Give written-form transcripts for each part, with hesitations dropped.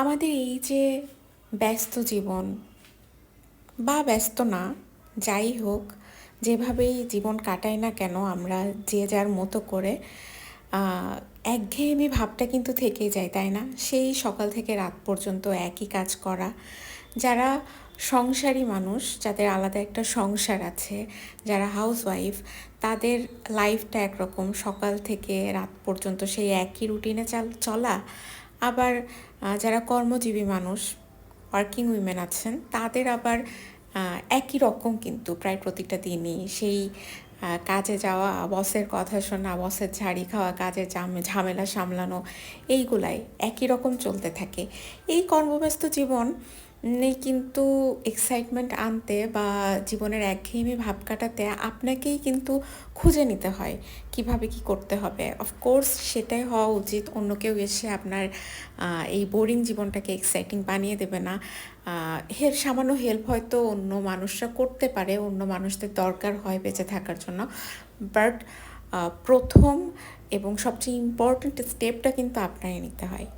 আমাদের এই যে ব্যস্ত জীবন বা ব্যস্ত না, যাই হোক, যেভাবেই জীবন কাটাই না কেন আমরা যে যার মতো করে একঘেয়েমি ভাবটা কিন্তু থেকেই যায়, তাই না? সেই সকাল থেকে রাত পর্যন্ত একই কাজ করা। যারা সংসারী মানুষ, যাদের আলাদা একটা সংসার আছে, যারা হাউসওয়াইফ, তাদের লাইফটা একরকম, সকাল থেকে রাত পর্যন্ত সেই একই রুটিনে চলা। আবার যারা কর্মজীবী মানুষ, ওয়ার্কিং উইমেন আছেন, তাদের আবার একই রকম কিন্তু প্রায় প্রতিটা দিনই সেই কাজে যাওয়া, বসের কথা শোনা, বসের ঝাড়ি খাওয়া, কাজের ঝামেলা সামলানো, এইগুলাই একই রকম চলতে থাকে। এই কর্মব্যস্ত জীবন কিন্তু এক্সাইটমেন্ট আনতে বা জীবনের একঘেয়েমি ভাব কাটাতে আপনাকেই কিন্তু খুঁজে নিতে হয় কিভাবে কি করতে হবে। অফকোর্স সেটাই হওয়া উচিত, অন্য কেউ এসে আপনার এই বোরিং জীবনটাকে এক্সাইটিং বানিয়ে দেবে না। সামান্য হেল্প হয়তো অন্য মানুষরা করতে পারে, অন্য মানুষদের দরকার হয় বেঁচে থাকার জন্য, বাট প্রথম এবং সবচেয়ে ইম্পর্ট্যান্ট স্টেপটা কিন্তু আপনারই নিতে হয়।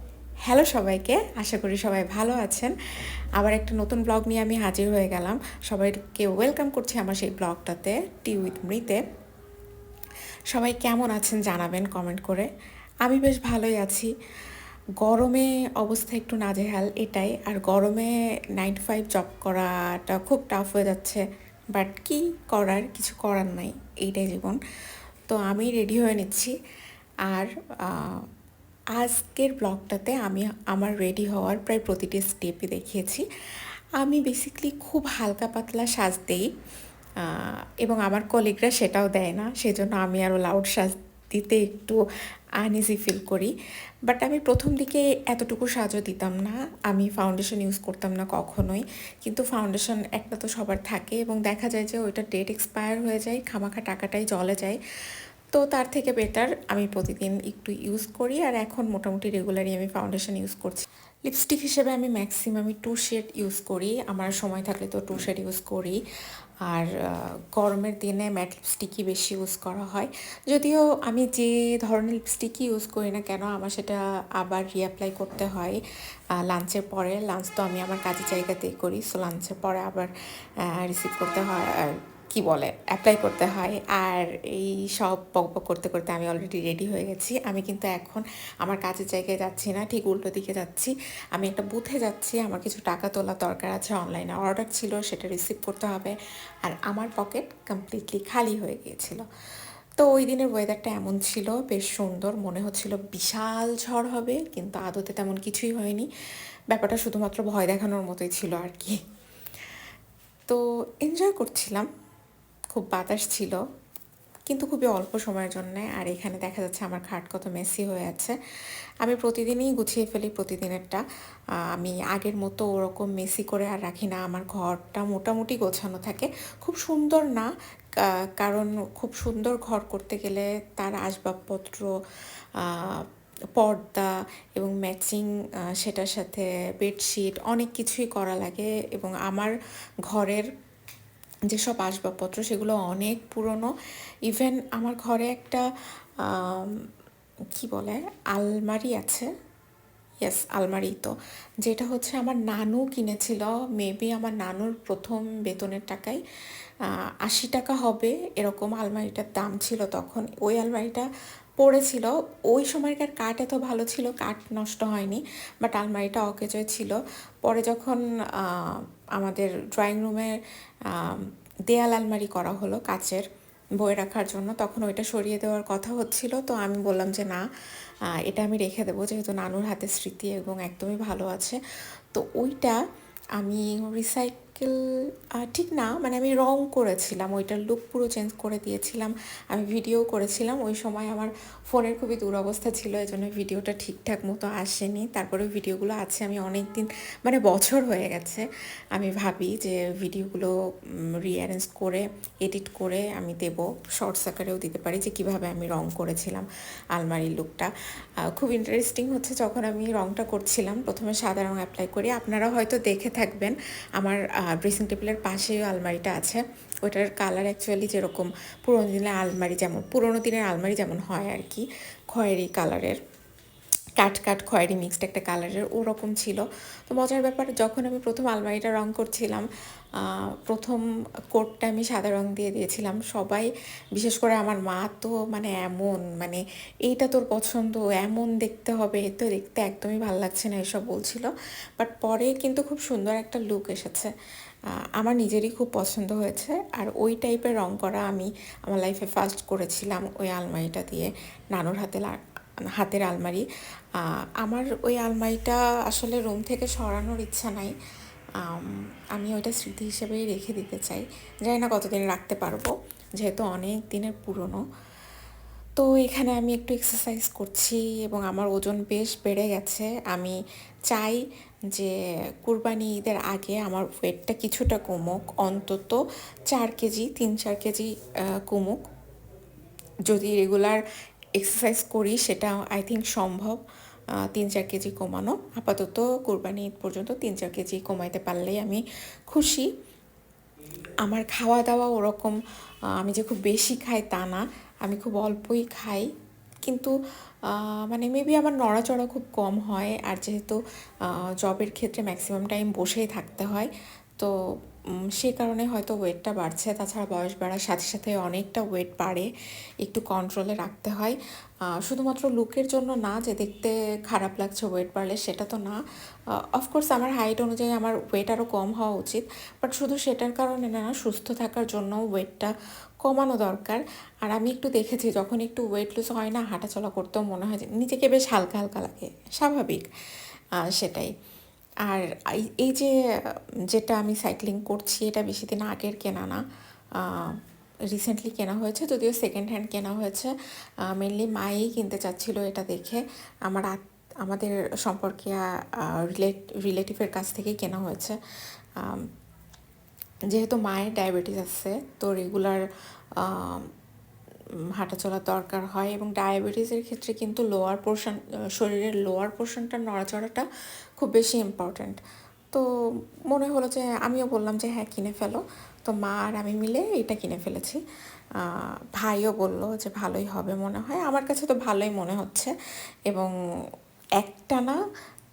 হ্যালো সবাইকে, আশা করি সবাই ভালো আছেন। আবার একটা নতুন ব্লগ নিয়ে আমি হাজির হয়ে গেলাম। সবাইকে ওয়েলকাম করছি আমার সেই ব্লগটাতে, টি উইথ মৃতে। সবাই কেমন আছেন জানাবেন কমেন্ট করে। আমি বেশ ভালোই আছি। গরমে অবস্থা একটু নাজেহাল, এটাই। আর গরমে 9 to 5 জব করাটা খুব টাফ হয়ে যাচ্ছে, বাট কি করার, কিছু করার নাই, এইটাই জীবন। তো আমি রেডি হয়ে নিচ্ছি। আর আজকের ব্লগটাতে আমি আমার রেডি হওয়ার প্রায় প্রতিটি স্টেপই দেখিয়েছি। আমি বেসিক্যালি খুব হালকা পাতলা সাজ দেই, এবং আমার কলিগরা সেটাও দেয় না, সেজন্য আমি আরও লাউড সাজ দিতে একটু আনইজি ফিল করি। বাট আমি প্রথম দিকে এতটুকু সাজও দিতাম না, আমি ফাউন্ডেশন ইউজ করতাম না কখনোই। কিন্তু ফাউন্ডেশন একটা তো সবার থাকে, এবং দেখা যায় যে ওইটা ডেট এক্সপায়ার হয়ে যায়, খামাখা টাকাটাই জলে যায়। তো তার থেকে বেটার আমি প্রতিদিন একটু ইউজ করি, আর এখন মোটামুটি রেগুলারই আমি ফাউন্ডেশন ইউজ করছি। লিপস্টিক হিসেবে আমি ম্যাক্সিমামই 2 শেড ইউজ করি, আমার সময় থাকলে তো 2 শেড ইউজ করি। আর গরমের দিনে ম্যাট লিপস্টিকই বেশি ইউজ করা হয়। যদিও আমি যে ধরনের লিপস্টিকই ইউজ করি না কেন, আমার সেটা আবার রিঅ্যাপ্লাই করতে হয় লাঞ্চের পরে। লাঞ্চ তো আমি আমার কাজের জায়গাতেই করি, সো লাঞ্চের পরে আবার রিসিভ করতে হয়, কি বলে, অ্যাপ্লাই করতে হয়। আর এই সব বকবক করতে করতে আমি অলরেডি রেডি হয়ে গেছি। আমি কিন্তু এখন আমার কাজের জায়গায় যাচ্ছি না, ঠিক উল্টো দিকে যাচ্ছি। আমি একটা বুথে যাচ্ছি, আমার কিছু টাকা তোলার দরকার আছে, অনলাইনে অর্ডার ছিল, সেটা রিসিভ করতে হবে। আর আমার পকেট কমপ্লিটলি খালি হয়ে গিয়েছিল। তো ওই দিনের ওয়েদারটা এমন ছিল, বেশ সুন্দর, মনে হচ্ছিল বিশাল ঝড় হবে, কিন্তু আদতে তেমন কিছুই হয়নি। ব্যাপারটা শুধুমাত্র ভয় দেখানোর মতোই ছিল আর কি। তো এনজয় করছিলাম, খুব বাতাস ছিল, কিন্তু খুবই অল্প সময়ের জন্যে। আর এখানে দেখা যাচ্ছে আমার খাট কত মেসি হয়ে আছে। আমি প্রতিদিনই গুছিয়ে ফেলি প্রতিদিনেরটা, আমি আগের মতো ওরকম মেসি করে আর রাখি না। আমার ঘরটা মোটামুটি গোছানো থাকে, খুব সুন্দর না, কারণ খুব সুন্দর ঘর করতে গেলে তার আসবাবপত্র, পর্দা এবং ম্যাচিং, সেটার সাথে বেডশিট, অনেক কিছুই করা লাগে। এবং আমার ঘরের যেসব আসবাবপত্র সেগুলো অনেক পুরনো। ইভেন আমার ঘরে একটা কি বলে, আলমারি আছে। ইয়েস, আলমারি, তো যেটা হচ্ছে আমার নানু কিনেছিল, মেবি আমার নানুর প্রথম বেতনের টাকায় 80 টাকা হবে এরকম আলমারিটার দাম ছিল তখন। ওই আলমারিটা পড়েছিল, ওই সময়কার কাঠ এত ভালো ছিল, কাঠ নষ্ট হয়নি, বাট আলমারিটা অকেজয় ছিল। পরে যখন আমাদের ড্রয়িং রুমে দেয়াল আলমারি করা হলো কাচের, বই রাখার জন্য, তখন ওইটা সরিয়ে দেওয়ার কথা হচ্ছিল। তো আমি বললাম যে না, এটা আমি রেখে দেবো, যেহেতু নানুর হাতে স্মৃতি এবং একদমই ভালো আছে। তো ওইটা আমি রিসাইকেল, ঠিক না, মানে আমি রং করেছিলাম, ওইটার লুক পুরো চেঞ্জ করে দিয়েছিলাম। আমি ভিডিও করেছিলাম, ওই সময় আমার ফোনের খুবই দুরবস্থা ছিল, এই জন্য ভিডিওটা ঠিকঠাক মতো আসেনি। তারপরে ভিডিওগুলো আছে, আমি অনেক দিন, মানে বছর হয়ে গেছে, আমি ভাবি যে ভিডিওগুলো রিঅ্যারেঞ্জ করে, এডিট করে আমি দেব, শর্টস আকারেও দিতে পারি, যে কীভাবে আমি রং করেছিলাম আলমারির লুকটা। খুব ইন্টারেস্টিং হচ্ছে, যখন আমি রংটা করছিলাম প্রথমে সাদা রং অ্যাপ্লাই করি, আপনারা হয়তো দেখে থাকবেন আমার ড্রেসিং টেবিলের পাশেই আলমারিটা আছে। ওইটার কালার অ্যাকচুয়ালি যেরকম পুরোনো দিনের আলমারি যেমন হয় আর কি, খয়েরি কালারের। কাঠ খয়েরি মিক্সড একটা কালারের ওরকম ছিল। তো মজার ব্যাপার, যখন আমি প্রথম আলমারিটা রং করছিলাম, প্রথম কোটটা আমি সাদা রং দিয়ে দিয়েছিলাম। সবাই, বিশেষ করে আমার মা তো মানে এমন মানে এইটা তোর পছন্দ, এমন দেখতে হবে, এ তো দেখতে একদমই ভালো লাগছে না, এসব বলছিল। বাট পরে কিন্তু খুব সুন্দর একটা লুক এসেছে। আমার নিজেরই খুব পছন্দ হয়েছে। আর ওই টাইপের রং করা আমি আমার লাইফে ফার্স্ট করেছিলাম ওই আলমারিটা দিয়ে, নানুর হাতের আলমারি। আমার ওই আলমারিটা আসলে রুম থেকে সরানোর ইচ্ছা নাই। আমি ওইটা স্মৃতি হিসেবেই রেখে দিতে চাই। জানি না কতদিন রাখতে পারবো, যেহেতু অনেক দিনের পুরনো। তো এখানে আমি একটু এক্সারসাইজ করছি এবং আমার ওজন বেশ বেড়ে গেছে। আমি চাই যে কুরবানি ঈদের আগে আমার ওয়েটটা কিছুটা কমুক, অন্তত 4 কেজি, 3-4 কেজি কমুক। যদি রেগুলার এক্সারসাইজ করি সেটা আই থিঙ্ক সম্ভব। 3-4 কেজি কমানো, আপাতত কোরবানি ঈদ পর্যন্ত 3-4 কেজি কমাইতে পারলেই আমি খুশি। আমার খাওয়া দাওয়া ওরকম আমি যে খুব বেশি খাই তা না, আমি খুব অল্পই খাই। কিন্তু মানে মেবি আমার নড়াচড়া খুব কম হয়, আর যেহেতু জবের ক্ষেত্রে ম্যাক্সিমাম টাইম বসেই থাকতে হয়, তো সে কারণে হয়তো ওয়েটটা বাড়ছে। তাছাড়া বয়স বাড়ার সাথে সাথে অনেকটা ওয়েট বাড়ে, একটু কন্ট্রোলে রাখতে হয়। শুধুমাত্র লুকের জন্য না, যে দেখতে খারাপ লাগছে ওয়েট বাড়লে, সেটা তো না। অফকোর্স আমার হাইট অনুযায়ী আমার ওয়েট আরও কম হওয়া উচিত, বাট শুধু সেটার কারণে না, সুস্থ থাকার জন্য ওয়েটটা কমানো দরকার। আর আমি একটু দেখেছি, যখন একটু ওয়েট লুজ হয় না, হাঁটাচলা করতেও মনে হয় যে নিজেকে বেশ হালকা হালকা লাগে, স্বাভাবিক। সেটাই। আর এই যে যেটা আমি সাইক্লিং করছি, এটা বেশি দিন আগের কেনা না, রিসেন্টলি কেনা হয়েছে, যদিও সেকেন্ড হ্যান্ড কেনা হয়েছে। মেনলি মাই কিনতে চাচ্ছিল এটা দেখে। আমাদের সম্পর্কে রিলেটিভের কাছ থেকেই কেনা হয়েছে। যেহেতু মায়ের ডায়াবেটিস আছে, তো রেগুলার হাঁটাচলার দরকার হয়, এবং ডায়াবেটিসের ক্ষেত্রে কিন্তু শরীরের লোয়ার পোর্শনটা নড়াচড়াটা খুব বেশি ইম্পর্ট্যান্ট। তো মনে হলো যে, আমিও বললাম যে হ্যাঁ কিনে ফেলো। তো মা আর আমি মিলে এটা কিনে ফেলেছি। ভাইও বলল যে ভালোই হবে মনে হয়, আমার কাছে তো ভালোই মনে হচ্ছে। এবং একটানা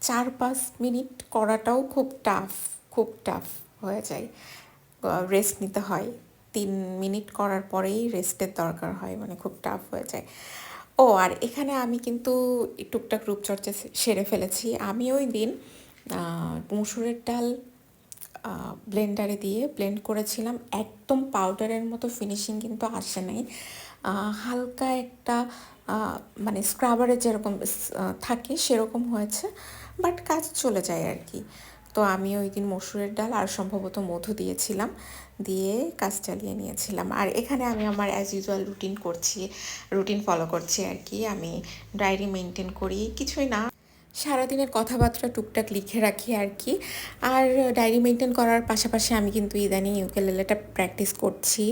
4-5 মিনিট করাটাও খুব টাফ হয়ে যায়, রেস্ট নিতে হয়। 3 মিনিট করার পরেই রেস্টের দরকার হয়, মানে খুব টাফ হয়ে যায়। ও, আর এখানে আমি কিন্তু টুকটাক রূপচর্চা সেরে ফেলেছি। আমি ওই দিন মসুরের ডাল ব্লেন্ডারে দিয়ে ব্লেন্ড করেছিলাম। একদম পাউডারের মতো ফিনিশিং কিন্তু আসে নাই, হালকা একটা মানে স্ক্রাবারে যেরকম থাকে সেরকম হয়েছে, বাট কাজ চলে যায় আর কি। তো আমি ওই দিন মসুরের ডাল আর সম্ভবত মধু দিয়েছিলাম, দিয়ে কাজ চালিয়ে নিয়েছিলাম। আর এখানে আমি আমার অ্যাজ ইউজুয়াল রুটিন ফলো করছি আর কি। আমি ডায়েরি মেনটেন করি, কিছুই না, সারাদিনের কথাবার্তা টুকটাক লিখে রাখি আর কি। আর ডায়েরি মেনটেন করার পাশাপাশি আমি কিন্তু ইদানিং ইউকেলেলেটা প্র্যাকটিস করছি।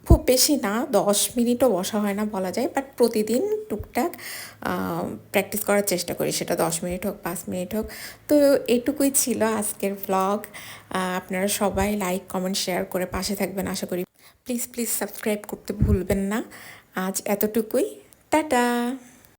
খুব বেশি না, 10 মিনিটও বসা হয় না বলা যায়, বাট প্রতিদিন টুকটাক প্র্যাকটিস করার চেষ্টা করি, সেটা 10 মিনিট হোক, 5 মিনিট হোক। তো এটুকুই ছিল আজকের ভ্লগ। আপনারা সবাই লাইক, কমেন্ট, শেয়ার করে পাশে থাকবেন আশা করি। প্লিজ সাবস্ক্রাইব করতে ভুলবেন না। আজ এতটুকুই, টাটা।